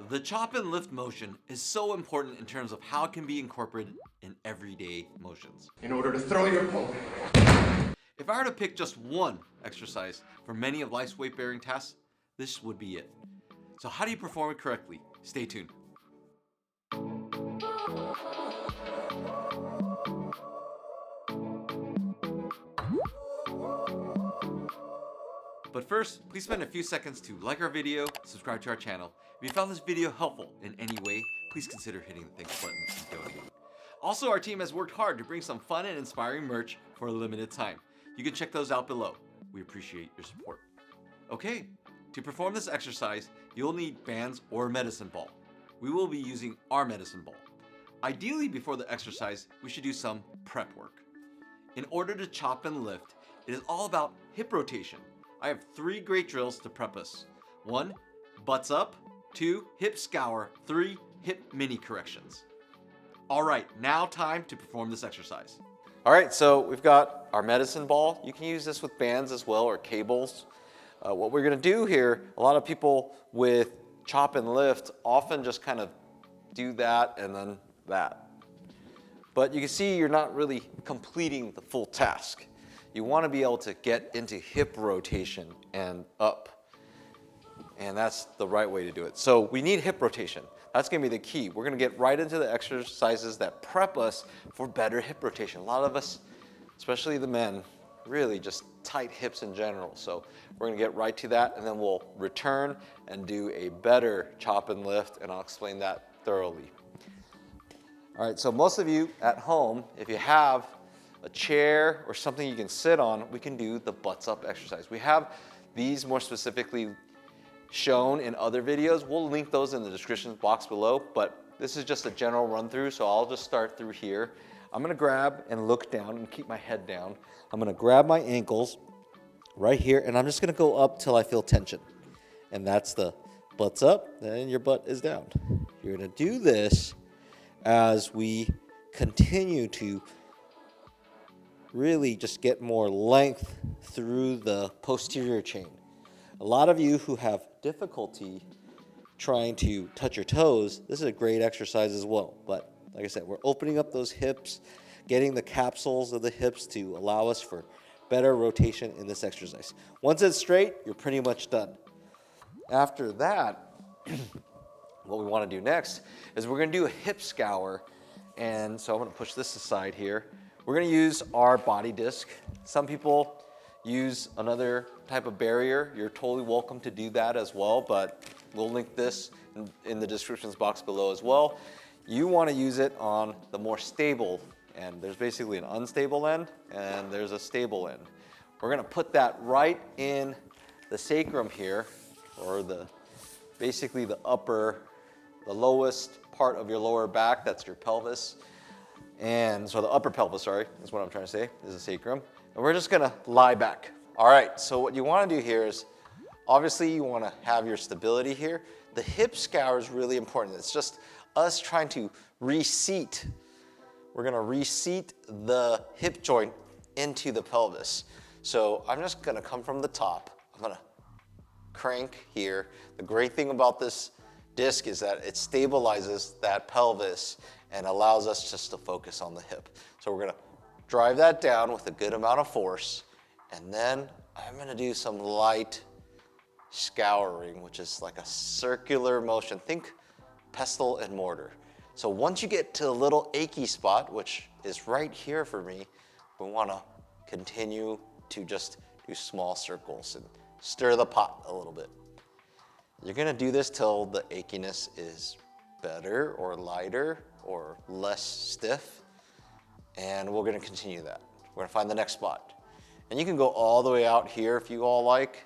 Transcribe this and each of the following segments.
The chop and lift motion is so important in terms of how it can be incorporated in everyday motions. In order to throw your opponent. If I were to pick just one exercise for many of life's weight-bearing tasks, this would be it. So how do you perform it correctly? Stay tuned. But first, please spend a few seconds to like our video, subscribe to our channel. If you found this video helpful in any way, please consider hitting the thanks button and donating. Also, our team has worked hard to bring some fun and inspiring merch for a limited time. You can check those out below. We appreciate your support. Okay, to perform this exercise, you'll need bands or a medicine ball. We will be using our medicine ball. Ideally, before the exercise, we should do some prep work. In order to chop and lift, it is all about hip rotation. I have 3 great drills to prep us. 1, butts up. 2, hip scour. 3, hip mini corrections. All right, now time to perform this exercise. All right, so we've got our medicine ball. You can use this with bands as well or cables. What we're gonna do here, a lot of people with chop and lift often just kind of do that and then that. But you can see you're not really completing the full task. You wanna be able to get into hip rotation and up. And that's the right way to do it. So we need hip rotation. That's gonna be the key. We're gonna get right into the exercises that prep us for better hip rotation. A lot of us, especially the men, really just tight hips in general. So we're gonna get right to that and then we'll return and do a better chop and lift, and I'll explain that thoroughly. All right, so most of you at home, if you have a chair or something you can sit on, we can do the butts up exercise. We have these more specifically shown in other videos. We'll link those in the description box below, but this is just a general run through, so I'll just start through here. I'm gonna grab and look down and keep my head down. I'm gonna grab my ankles right here, and I'm just gonna go up till I feel tension. And that's the butts up, then your butt is down. You're gonna do this as we continue to really just get more length through the posterior chain. A lot of you who have difficulty trying to touch your toes, this is a great exercise as well. But like I said, we're opening up those hips, getting the capsules of the hips to allow us for better rotation in this exercise. Once it's straight, you're pretty much done. After that, what we want to do next is we're going to do a hip scour. And so I'm going to push this aside here. We're going to use our body disc. Some people use another type of barrier. You're totally welcome to do that as well, but we'll link this in the descriptions box below as well. You want to use it on the more stable end. There's basically an unstable end and there's a stable end. We're going to put that right in the sacrum here, or basically the lowest part of your lower back. That's your pelvis. And so the upper pelvis, sorry, is what I'm trying to say, is the sacrum. And we're just gonna lie back. All right, so what you wanna do here is, obviously you wanna have your stability here. The hip scour is really important. It's just us trying to reseat. We're gonna reseat the hip joint into the pelvis. So I'm just gonna come from the top. I'm gonna crank here. The great thing about this disc is that it stabilizes that pelvis and allows us just to focus on the hip. So we're gonna drive that down with a good amount of force, and then I'm gonna do some light scouring, which is like a circular motion. Think pestle and mortar. So once you get to a little achy spot, which is right here for me, we wanna continue to just do small circles and stir the pot a little bit. You're gonna do this till the achiness is better or lighter or less stiff, and we're gonna continue that. We're gonna find the next spot. And you can go all the way out here if you all like.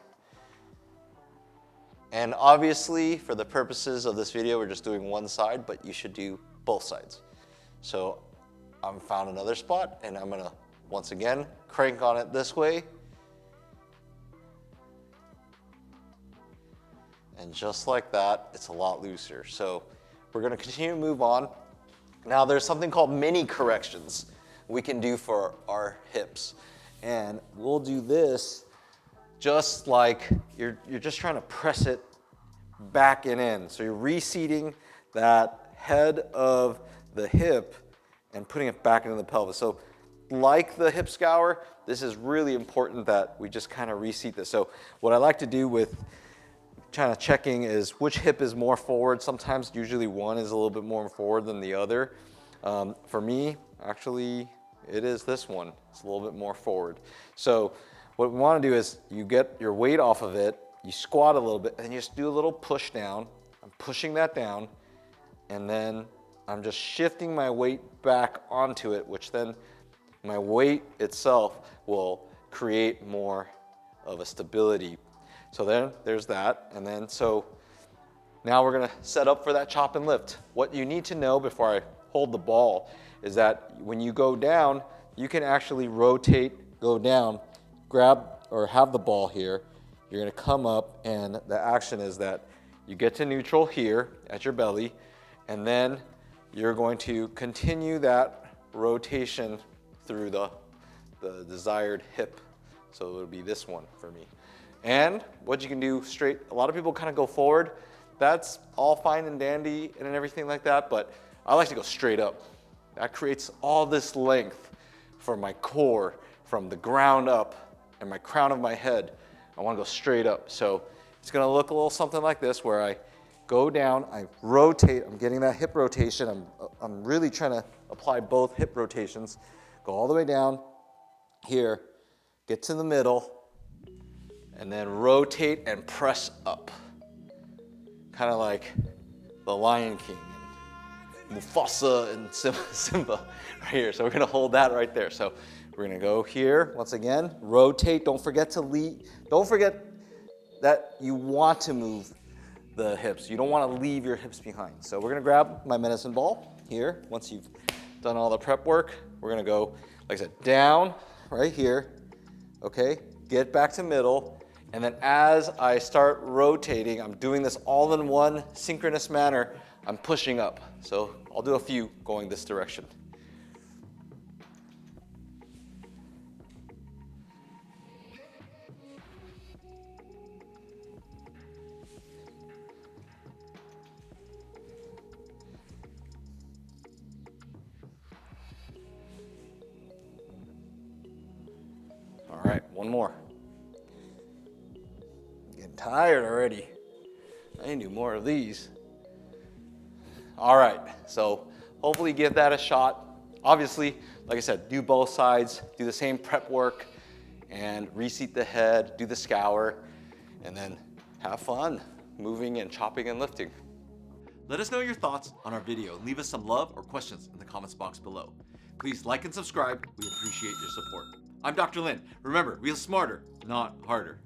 And obviously, for the purposes of this video, we're just doing one side, but you should do both sides. So I've found another spot, and I'm gonna, once again, crank on it this way. And just like that, it's a lot looser. So we're gonna continue to move on. Now there's something called mini corrections we can do for our hips. And we'll do this just like you're just trying to press it back and in. So you're reseating that head of the hip and putting it back into the pelvis. So like the hip scour, this is really important that we just kind of reseat this. So what I like to do with kind of checking is which hip is more forward. Sometimes, usually one is a little bit more forward than the other. For me, actually, it is this one. It's a little bit more forward. So what we want to do is you get your weight off of it, you squat a little bit, and you just do a little push down. I'm pushing that down, and then I'm just shifting my weight back onto it, which then my weight itself will create more of a stability. So then there's that. And then so now we're gonna set up for that chop and lift. What you need to know before I hold the ball is that when you go down, you can actually rotate, go down, grab or have the ball here. You're gonna come up, and the action is that you get to neutral here at your belly, and then you're going to continue that rotation through the desired hip. So it'll be this one for me. And what you can do straight, a lot of people kind of go forward. That's all fine and dandy and everything like that, but I like to go straight up. That creates all this length for my core from the ground up and my crown of my head. I want to go straight up. So it's going to look a little something like this, where I go down, I rotate, I'm getting that hip rotation. I'm really trying to apply both hip rotations. Go all the way down here, get to the middle, and then rotate and press up. Kind of like the Lion King and Mufasa and Simba right here. So we're gonna hold that right there. So we're gonna go here, once again, rotate. Don't forget to lead. Don't forget that you want to move the hips. You don't wanna leave your hips behind. So we're gonna grab my medicine ball here. Once you've done all the prep work, we're gonna go, like I said, down right here, okay? Get back to middle, and then as I start rotating, I'm doing this all in one synchronous manner, I'm pushing up. So I'll do a few going this direction. All right, one more. Getting tired already. I need to do more of these. All right, so hopefully give that a shot. Obviously, like I said, do both sides, do the same prep work, and reseat the head, do the scour, and then have fun moving and chopping and lifting. Let us know your thoughts on our video and leave us some love or questions in the comments box below. Please like and subscribe. We appreciate your support. I'm Dr. Lin. Remember, wheel smarter, not harder.